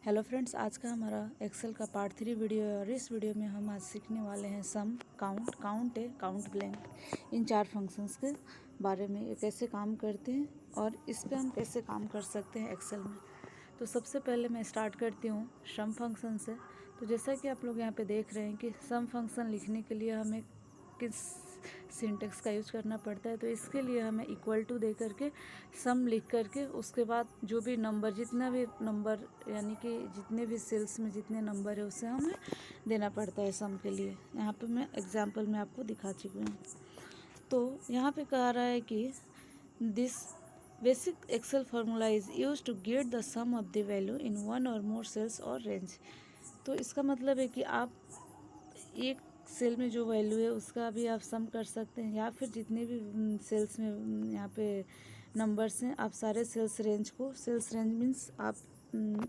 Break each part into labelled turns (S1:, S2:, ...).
S1: Hello friends, आज का हमारा एक्सेल का पार्ट 3 वीडियो है और इस वीडियो में हम आज सीखने वाले हैं sum, count, count A, count blank in 4 functions के बारे में। ये कैसे काम करते हैं और इस पे हम कैसे काम कर सकते हैं एक्सेल में। तो सबसे पहले मैं स्टार्ट करती हूँ सम फंक्शन से। तो जैसा कि आप लोग यहाँ पे देख रहे हैं कि सम फंक्शन लिखने के लिए हमें किस सिंटेक्स का यूज करना पड़ता है। तो इसके लिए हमें इक्वल टू दे करके सम लिख करके उसके बाद जो भी नंबर, जितना भी नंबर यानी कि जितने भी सेल्स में जितने नंबर है उसे हमें देना पड़ता है सम के लिए। यहाँ पे मैं एग्जांपल में आपको दिखा चुकी हूँ। तो यहाँ पे कह रहा है कि this basic Excel formula is use to get the sum of the value in one or more sales और रेंज। तो इसका मतलब है कि आप एक सेल में जो वैल्यू है उसका भी आप सम कर सकते हैं, या फिर जितने भी सेल्स में यहाँ पे नंबर्स हैं आप सारे सेल्स रेंज को, सेल्स रेंज मीन्स आप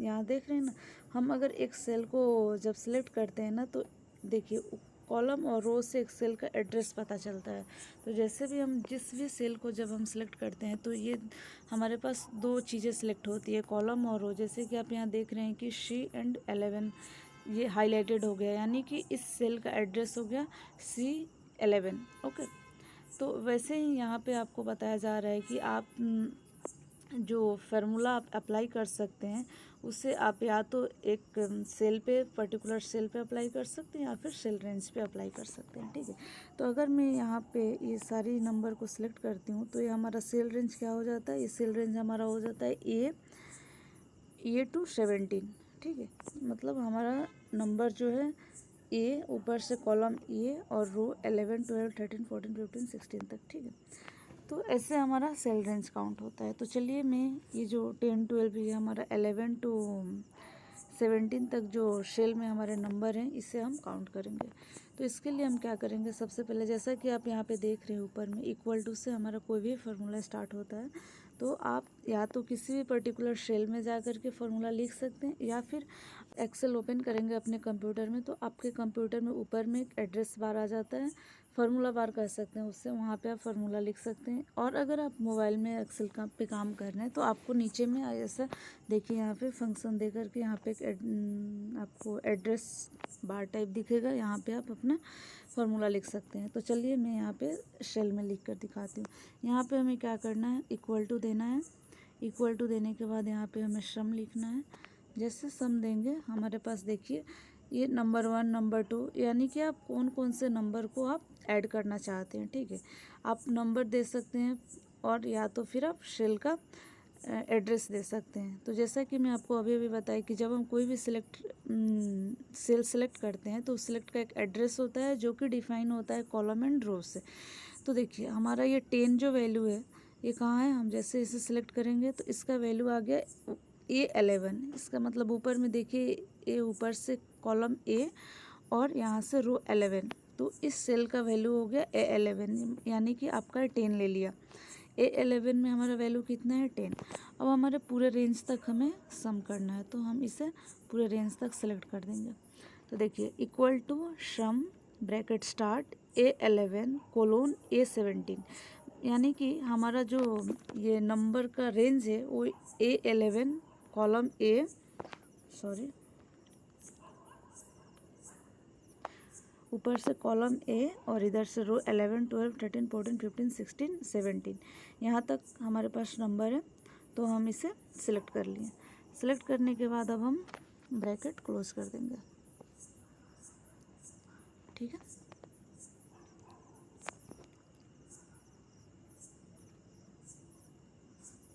S1: यहाँ देख रहे हैं ना, हम अगर एक सेल को जब सिलेक्ट करते हैं ना तो देखिए कॉलम और रो से एक सेल का एड्रेस पता चलता है। तो जैसे भी हम जिस भी सेल को जब हम सिलेक्ट करते हैं तो ये हमारे पास दो चीज़ें सिलेक्ट होती है, कॉलम और रो। जैसे कि आप यहाँ देख रहे हैं कि C11 ये हाईलाइटेड हो गया, यानी कि इस सेल का एड्रेस हो गया C11। ओके, तो वैसे ही यहाँ पे आपको बताया जा रहा है कि आप जो फार्मूला आप अप्लाई कर सकते हैं उसे आप या तो एक सेल पे, पर्टिकुलर सेल पे अप्लाई कर सकते हैं या फिर सेल रेंज पे अप्लाई कर सकते हैं। ठीक है, तो अगर मैं यहाँ पे ये सारी नंबर को सिलेक्ट करती हूँ तो ये हमारा सेल रेंज क्या हो जाता है, ये सेल रेंज हमारा हो जाता है ए टू 17। ठीक है, मतलब हमारा नंबर जो है ए, ऊपर से कॉलम ए और रो 11, 12, 13, 14, 15, 16 तक। ठीक है, तो ऐसे हमारा सेल रेंज काउंट होता है। तो चलिए मैं ये जो 10, 12 ये हमारा 11 टू 17 तक जो सेल में हमारे नंबर हैं इसे हम काउंट करेंगे। तो इसके लिए हम क्या करेंगे, सबसे पहले जैसा कि आप यहाँ पे देख रहे हैं ऊपर में इक्वल टू से हमारा कोई भी फार्मूला स्टार्ट होता है, तो आप या तो किसी भी पर्टिकुलर सेल में जा कर के फार्मूला लिख सकते हैं, या फिर एक्सेल ओपन करेंगे अपने कंप्यूटर में तो आपके कंप्यूटर में ऊपर में एक एड्रेस बार आ जाता है, फार्मूला बार कह सकते हैं उससे, वहाँ पे आप फार्मूला लिख सकते हैं। और अगर आप मोबाइल में एक्सेल का पे काम कर रहे हैं तो आपको नीचे में ऐसा देखिए यहाँ पे फंक्शन दे करके यहाँ पे आपको एड्रेस बार टाइप दिखेगा, यहाँ पे आप अपना फार्मूला लिख सकते हैं। तो चलिए मैं यहाँ पे शेल में लिख कर दिखाती हूँ। यहाँ पे हमें क्या करना है, इक्वल टू देना है। इक्वल टू देने के बाद यहाँ पे हमें सम लिखना है। जैसे सम देंगे हमारे पास देखिए ये नंबर 1, नंबर 2, यानी कि आप कौन कौन से नंबर को आप ऐड करना चाहते हैं। ठीक है, आप नंबर दे सकते हैं और या तो फिर आप सेल का एड्रेस दे सकते हैं। तो जैसा कि मैं आपको अभी अभी बताया कि जब हम कोई भी सेल सेलेक्ट करते हैं तो सिलेक्ट का एक एड्रेस होता है जो कि डिफाइन होता है कॉलम एंड रो से। तो देखिए हमारा ये 10 जो वैल्यू है ये कहाँ है, हम जैसे इसे सिलेक्ट करेंगे तो इसका वैल्यू आ गया A11। इसका मतलब ऊपर में देखिए ए, ऊपर से कॉलम ए और यहाँ से रो 11, तो इस सेल का वैल्यू हो गया A11, यानी कि आपका 10 ले लिया। A11 में हमारा वैल्यू कितना है, 10। अब हमारे पूरे रेंज तक हमें सम करना है तो हम इसे पूरे रेंज तक सेलेक्ट कर देंगे। तो देखिए equal to sum bracket start A11 colon A17, यानी कि हमारा जो ये नंबर का रेंज है वो A11 कॉलम ए, ऊपर से कॉलम ए और इधर से रो 11, 12, 13, 14, 15, 16, 17, यहाँ तक हमारे पास नंबर है। तो हम इसे सिलेक्ट कर लिए। सिलेक्ट करने के बाद अब हम ब्रैकेट क्लोज कर देंगे। ठीक है,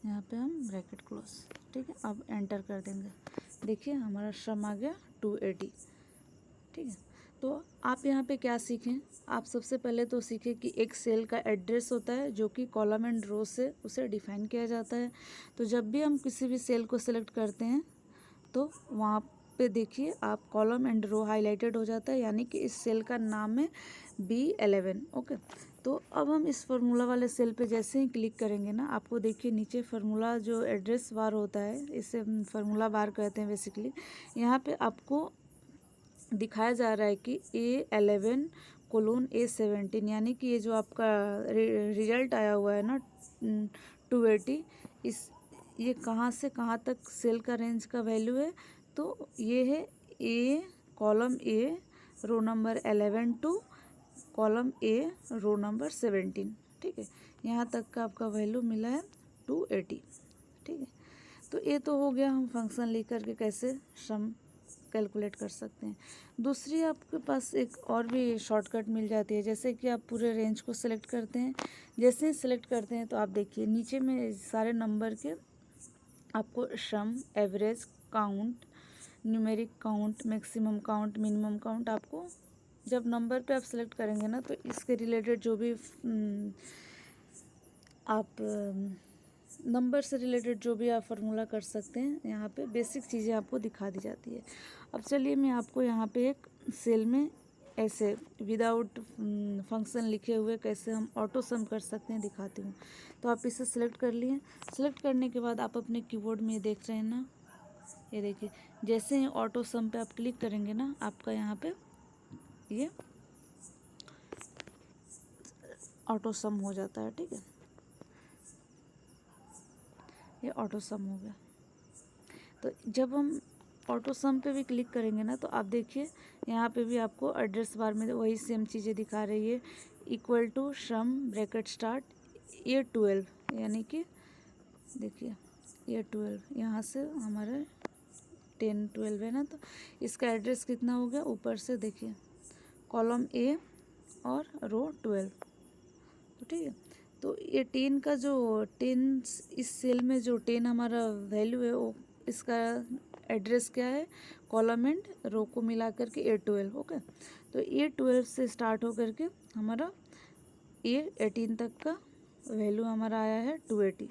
S1: यहाँ पे हम ब्रैकेट क्लोज। ठीक है, अब एंटर कर देंगे। देखिए हमारा सम आ गया 280। ठीक है, तो आप यहाँ पे क्या सीखें, आप सबसे पहले तो सीखें कि एक सेल का एड्रेस होता है जो कि कॉलम एंड रो से उसे डिफाइन किया जाता है। तो जब भी हम किसी भी सेल को सिलेक्ट करते हैं तो वहाँ पे देखिए आप कॉलम एंड रो हाईलाइटेड हो जाता है, यानी कि इस सेल का नाम है B11। ओके, तो अब हम इस फार्मूला वाले सेल पे जैसे ही क्लिक करेंगे ना, आपको देखिए नीचे फार्मूला जो एड्रेस बार होता है, इसे फार्मूला बार कहते हैं बेसिकली। यहाँ पे आपको दिखाया जा रहा है कि A11 कोलोन A17, यानी कि ये जो आपका रिजल्ट आया हुआ है ना 280, इस ये कहाँ से कहाँ तक सेल का रेंज का वैल्यू है। तो ये है A, column A row number 11 to column A row number 17। ठीक है, यहाँ तक का आपका वैल्यू मिला है 280। ठीक है, तो ये तो हो गया हम फंक्शन लिख करके कैसे सम कैलकुलेट कर सकते हैं। दूसरी आपके पास एक और भी शॉर्टकट मिल जाती है, जैसे कि आप पूरे रेंज को सिलेक्ट करते हैं। जैसे ही सिलेक्ट करते हैं तो आप देखिए नीचे में सारे नंबर के आपको sum, average, count, numeric count, maximum count, minimum count, आपको जब नंबर पे आप सिलेक्ट करेंगे ना तो इसके रिलेटेड जो भी आप नंबर से रिलेटेड जो भी आप फार्मूला कर सकते हैं, यहाँ पे बेसिक चीज़ें आपको दिखा दी जाती है। अब चलिए मैं आपको यहाँ पे एक सेल में ऐसे विदाउट फंक्शन लिखे हुए कैसे हम ऑटो सम कर सकते हैं दिखाती हूँ। तो आप इसे सिलेक्ट कर लिए। सिलेक्ट करने के बाद आप अपने कीबोर्ड में देख रहे हैं ना, ये देखिए जैसे ही ऑटो सम पे आप क्लिक करेंगे ना, आपका यहाँ पे ये ऑटो सम हो जाता है। ठीक है, ये ऑटो सम हो गया। तो जब हम ऑटो सम पे भी क्लिक करेंगे ना तो आप देखिए यहाँ पे भी आपको एड्रेस बार में वही सेम चीज़ें दिखा रही है, equal to sum bracket start E 12, यानी कि देखिए ये 12 यहाँ से हमारे 10 12 है ना, तो इसका एड्रेस कितना हो गया ऊपर से देखिए कॉलम ए और रो 12। तो ठीक है, तो ये 10 का जो 10 इस सेल में जो 10 हमारा वैल्यू है वो इसका एड्रेस क्या है, कॉलम एंड रो को मिला करके A12। ओके, तो A12 से स्टार्ट हो करके हमारा A18 तक का वैल्यू हमारा आया है 280।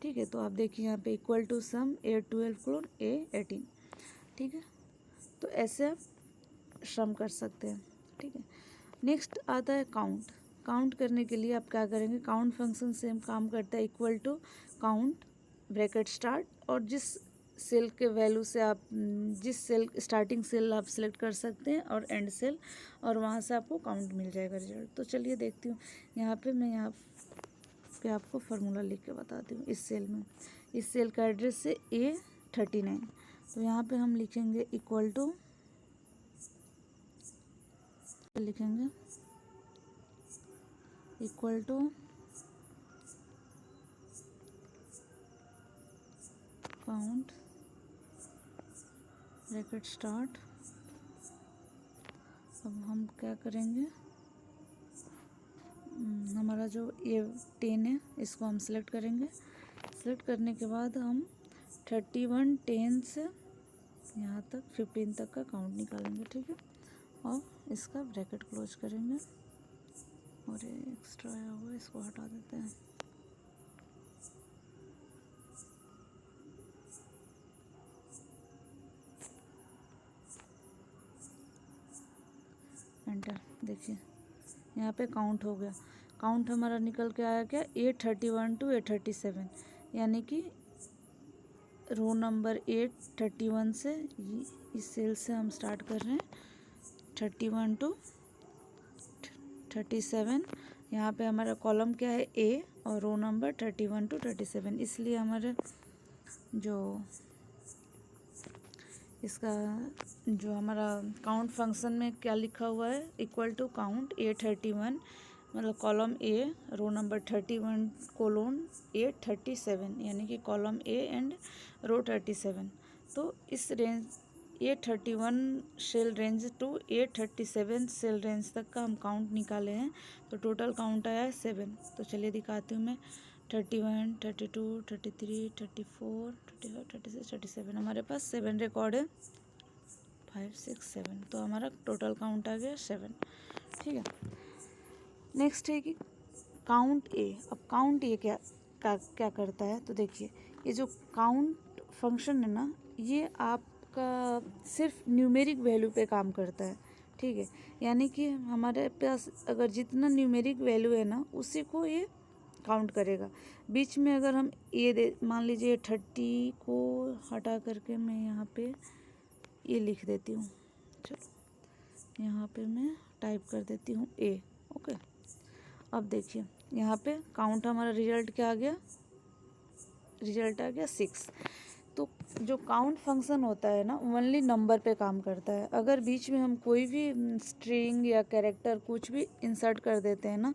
S1: ठीक है, तो आप देखिए यहाँ पे equal to some A12 clone A18। ठीक है, तो ऐसे आप सम कर सकते हैं। ठीक है, नेक्स्ट आता है काउंट। काउंट करने के लिए आप क्या करेंगे, काउंट फंक्शन सेम काम करता है, equal to count bracket start, और जिस सेल के वैल्यू से आप जिस सेल स्टार्टिंग सेल आप सिलेक्ट कर सकते हैं और एंड सेल, और वहाँ से आपको काउंट मिल जाएगा रिजल्ट। तो चलिए देखती हूँ यहाँ पे, मैं यहाँ पे आपको फार्मूला लिख के बताती हूँ। इस सेल में इस सेल का एड्रेस है A39, तो यहाँ पे हम लिखेंगे इक्वल टू, लिखेंगे equal to count bracket start. अब हम क्या करेंगे, हमारा जो ये 10 है इसको हम सिलेक्ट करेंगे। सिलेक्ट करने के बाद हम 31 10 से यहाँ तक 15 तक का काउंट निकालेंगे। ठीक है, और इसका ब्रैकेट क्लोज करेंगे, और ये एक्स्ट्रा आया हुआ है इसको हटा देते हैं। एंटर, देखिए यहाँ पे काउंट हो गया। काउंट हमारा निकल के आया क्या, A31 टू A37, यानी कि रो नंबर 831 से इस सेल से हम स्टार्ट कर रहे हैं 31 टू 37। यहाँ पे हमारा कॉलम क्या है A, और रो नंबर 31 टू 37, इसलिए हमारे जो इसका जो हमारा काउंट फंक्शन में क्या लिखा हुआ है, इक्वल टू काउंट A31, मतलब column A row number 31 colon A37, यानी कि कॉलम A एंड रो 37। तो इस range A31 cell range to A37 cell range तक का हम काउंट निकाले हैं, तो टोटल काउंट आया है 7। तो चलिए दिखाती हूँ मैं, 31 32 33 34 35 36 37, हमारे पास 7 रिकॉर्ड है, 5 6 7, तो हमारा टोटल काउंट आ गया 7। ठीक है, नेक्स्ट है कि काउंट ए। अब काउंट ए क्या करता है, तो देखिए ये जो काउंट फंक्शन है ना, ये आपका सिर्फ न्यूमेरिक वैल्यू पे काम करता है। ठीक है, यानी कि हमारे पास अगर जितना न्यूमेरिक वैल्यू है ना उसी को ये काउंट करेगा। बीच में अगर हम ये मान लीजिए 30 को हटा करके मैं यहाँ पे ये लिख देती हूँ, चलो यहाँ पे मैं टाइप कर देती हूँ ए। ओके, अब देखिए यहाँ पे काउंट हमारा रिजल्ट क्या आ गया, रिजल्ट आ गया 6। तो जो काउंट फंक्शन होता है ना ओनली नंबर पे काम करता है। अगर बीच में हम कोई भी स्ट्रिंग या कैरेक्टर कुछ भी इंसर्ट कर देते हैं ना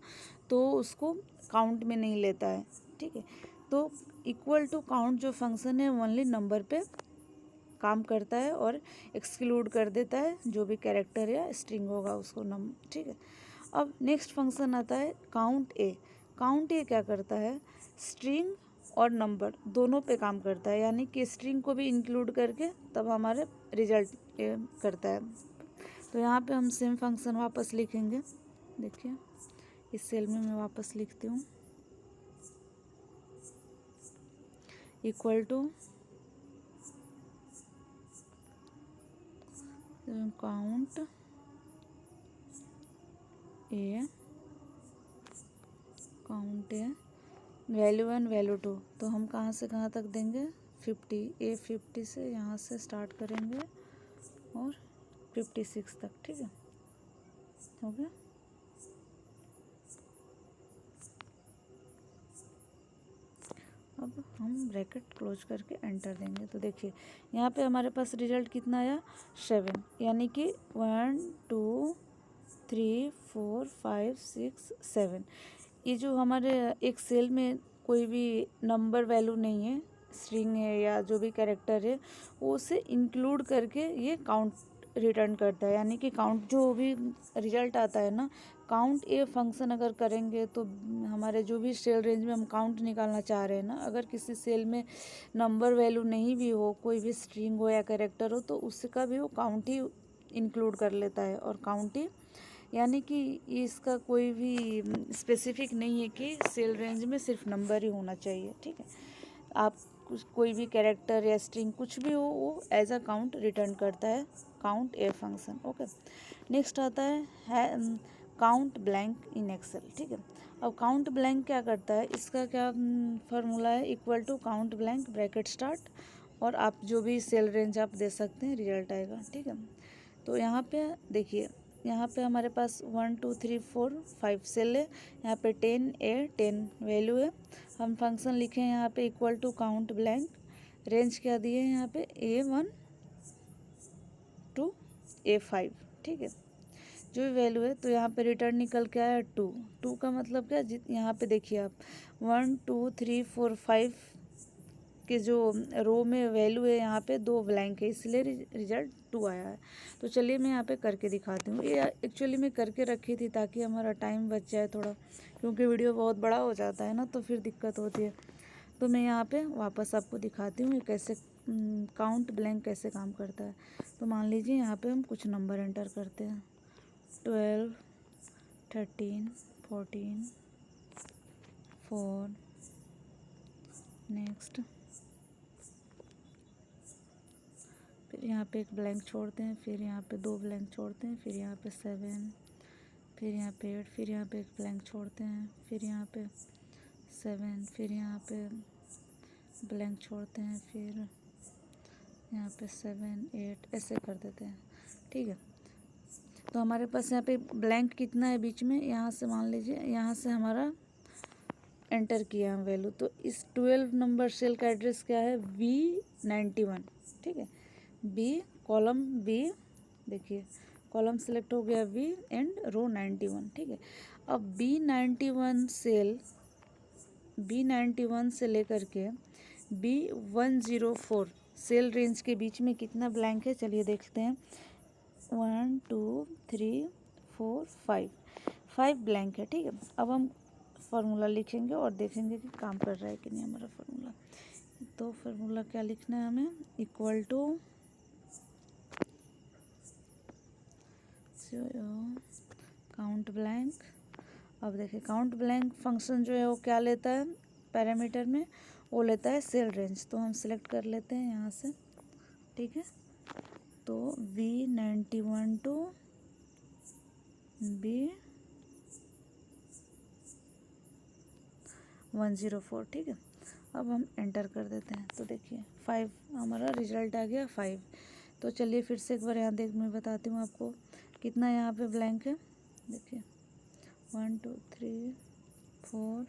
S1: तो उसको काउंट में नहीं लेता है, ठीक है। तो इक्वल टू काउंट जो फंक्शन है ओनली नंबर पे काम करता है और एक्सक्लूड कर देता है जो भी कैरेक्टर या स्ट्रिंग होगा उसको ठीक है। अब नेक्स्ट फंक्शन आता है काउंट ए। काउंट ए क्या करता है, स्ट्रिंग और नंबर दोनों पे काम करता है, यानी कि स्ट्रिंग को भी इंक्लूड करके तब हमारे रिजल्ट करता है। तो यहाँ पे हम सेम फंक्शन वापस लिखेंगे। देखिए इस सेल में मैं वापस लिखती हूँ, equal to count A, count A value 1 value 2। तो हम कहाँ से कहाँ तक देंगे, 50, ए 50 से यहाँ से स्टार्ट करेंगे और 56 तक, ठीक है, हो गया। अब हम ब्रैकेट क्लोज करके एंटर देंगे तो देखिए यहाँ पे हमारे पास रिजल्ट कितना आया, 7, यानी कि 1 2 3 4 5 6 7। ये जो हमारे एक सेल में कोई भी नंबर वैल्यू नहीं है, स्ट्रिंग है या जो भी कैरेक्टर है वो उसे इंक्लूड करके ये काउंट रिटर्न करता है, यानी कि काउंट जो भी रिजल्ट आता है ना, काउंट ए फंक्शन अगर करेंगे तो हमारे जो भी सेल रेंज में हम काउंट निकालना चाह रहे हैं ना, अगर किसी सेल में नंबर वैल्यू नहीं भी हो, कोई भी स्ट्रिंग हो या कैरेक्टर हो, तो उसका भी वो काउंट ही इंक्लूड कर लेता है। और काउंट ही यानी कि इसका कोई भी स्पेसिफिक नहीं है कि सेल रेंज में सिर्फ नंबर ही होना चाहिए, ठीक है। आप कोई भी कैरेक्टर या स्ट्रिंग कुछ भी हो वो एज अ काउंट रिटर्न करता है, count a function, okay. Next आता है काउंट ब्लैंक इन एक्सेल, ठीक है। अब काउंट ब्लैंक क्या करता है, इसका क्या फार्मूला है, equal to count blank bracket start और आप जो भी सेल रेंज आप दे सकते हैं रिजल्ट आएगा, ठीक है। तो यहाँ पे देखिए, यहाँ पे हमारे पास 1 2 3 4 5 सेल है, यहाँ पे 10 ए 10 वैल्यू है। हम फंक्शन लिखे हैं यहाँ पे equal to count blank, range क्या दिए हैं यहाँ पे A1 टू A5, ठीक है, जो भी वैल्यू है। तो यहाँ पे रिटर्न निकल के आया 2 का मतलब क्या, यहाँ पे देखिए आप 1 2 3 4 5 के जो रो में वैल्यू है यहाँ पे 2 ब्लैंक है, इसलिए रिजल्ट 2 आया है। तो चलिए मैं यहाँ पे करके दिखाती हूँ। ये एक्चुअली मैं करके रखी थी ताकि हमारा टाइम बच जाए थोड़ा, क्योंकि वीडियो बहुत बड़ा हो जाता है ना तो फिर दिक्कत होती है। तो मैं यहाँ पे वापस आपको दिखाती हूँ ये कैसे काउंट ब्लैंक कैसे काम करता है। तो मान लीजिए यहाँ पे हम कुछ नंबर एंटर करते हैं, 12 13 14 4, नेक्स्ट, फिर यहाँ पे एक ब्लैंक छोड़ते हैं, फिर यहाँ पे 2 ब्लैंक छोड़ते हैं, फिर यहाँ पे 7, फिर यहाँ पे 8, फिर यहाँ पे एक ब्लैंक छोड़ते हैं, फिर यहाँ पे 7, फिर यहाँ पे ब्लैंक छोड़ते हैं, फिर यहाँ पे 7 8 ऐसे कर देते हैं, ठीक है। तो हमारे पास यहाँ पे ब्लैंक कितना है बीच में, यहाँ से मान लीजिए यहाँ से हमारा एंटर किया हम वैल्यू, तो इस 12 नंबर सेल का एड्रेस क्या है, B91, ठीक है। बी कॉलम बी, देखिए कॉलम सेलेक्ट हो गया बी एंड रो 91, ठीक है। अब B91 से लेकर के B104 सेल रेंज के बीच में कितना ब्लैंक है, चलिए देखते हैं। 1 2 3 4 5 ब्लैंक है, ठीक है। अब हम फार्मूला लिखेंगे और देखेंगे कि काम कर रहा है कि नहीं हमारा फार्मूला। तो फार्मूला क्या लिखना है हमें, इक्वल टू काउंट ब्लैंक। अब देखिए काउंट ब्लैंक फंक्शन जो है वो क्या लेता है पैरामीटर में, वो लेता है सेल रेंज। तो हम सिलेक्ट कर लेते हैं यहाँ से, ठीक है। तो B91 टू B104, ठीक है। अब हम एंटर कर देते हैं तो देखिए 5 हमारा रिजल्ट आ गया 5। तो चलिए फिर से एक बार यहाँ मैं बताती हूँ आपको कितना यहाँ पे ब्लैंक है। देखिए 1 2 3 4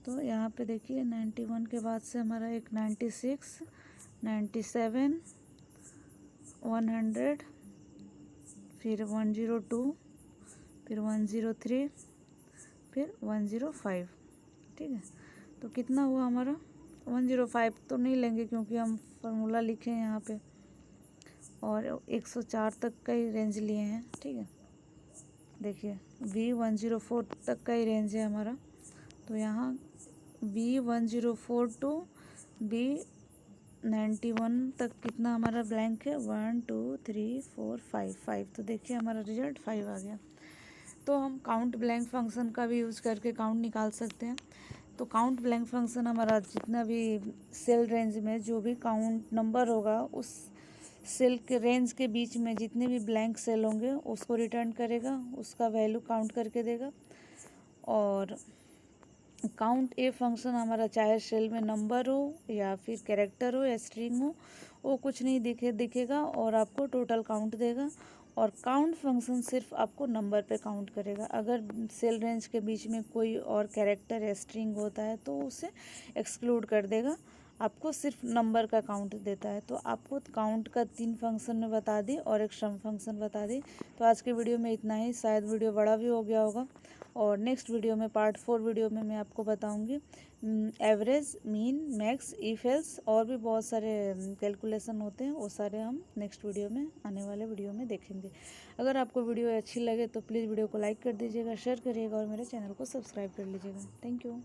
S1: 6 तो यहाँ पे देखिए 91 के बाद से हमारा एक 96, 97, 100, फिर 102, फिर 103, फिर 105। ठीक है, तो कितना हुआ हमारा 105 तो नहीं लेंगे क्योंकि हम फार्मूला लिखे हैं यहाँ पे, और 104 तक का ही रेंज लिए हैं। ठीक है, देखिए V104 तक का ही रेंज है हमारा, तो यहाँ V104 टू V91 तक कितना हमारा ब्लैंक है 1 2 3 4 5। तो देखिए हमारा रिजल्ट 5 आ गया। तो हम काउंट ब्लैंक फंक्शन का भी यूज़ करके काउंट निकाल सकते हैं। तो काउंट ब्लैंक फंक्शन हमारा जितना भी सेल रेंज में जो भी काउंट नंबर होगा उस सेल के रेंज के बीच में जितने भी ब्लैंक सेल होंगे उसको रिटर्न करेगा, उसका वैल्यू काउंट करके देगा। और काउंट ए फंक्शन हमारा चाहे सेल में नंबर हो या फिर कैरेक्टर हो या स्ट्रिंग हो, वो कुछ नहीं दिखेगा और आपको टोटल काउंट देगा। और काउंट फंक्शन सिर्फ आपको नंबर पे काउंट करेगा। अगर सेल रेंज के बीच में कोई और कैरेक्टर या स्ट्रिंग होता है तो उसे एक्सक्लूड कर देगा, आपको सिर्फ नंबर का काउंट देता है। तो आपको काउंट का 3 फंक्शन में बता दी और एक सम फंक्शन बता दी। तो आज के वीडियो में इतना ही, शायद वीडियो बड़ा भी हो गया होगा। और नेक्स्ट वीडियो में पार्ट 4 वीडियो में मैं आपको बताऊंगी average, mean, max, if else, और भी बहुत सारे कैलकुलेशन होते हैं, वो सारे हम नेक्स्ट वीडियो में आने वाले वीडियो में देखेंगे। अगर आपको वीडियो अच्छी लगे तो प्लीज़ वीडियो को लाइक कर दीजिएगा, शेयर करिएगा और मेरे चैनल को सब्सक्राइब कर लीजिएगा। Thank you.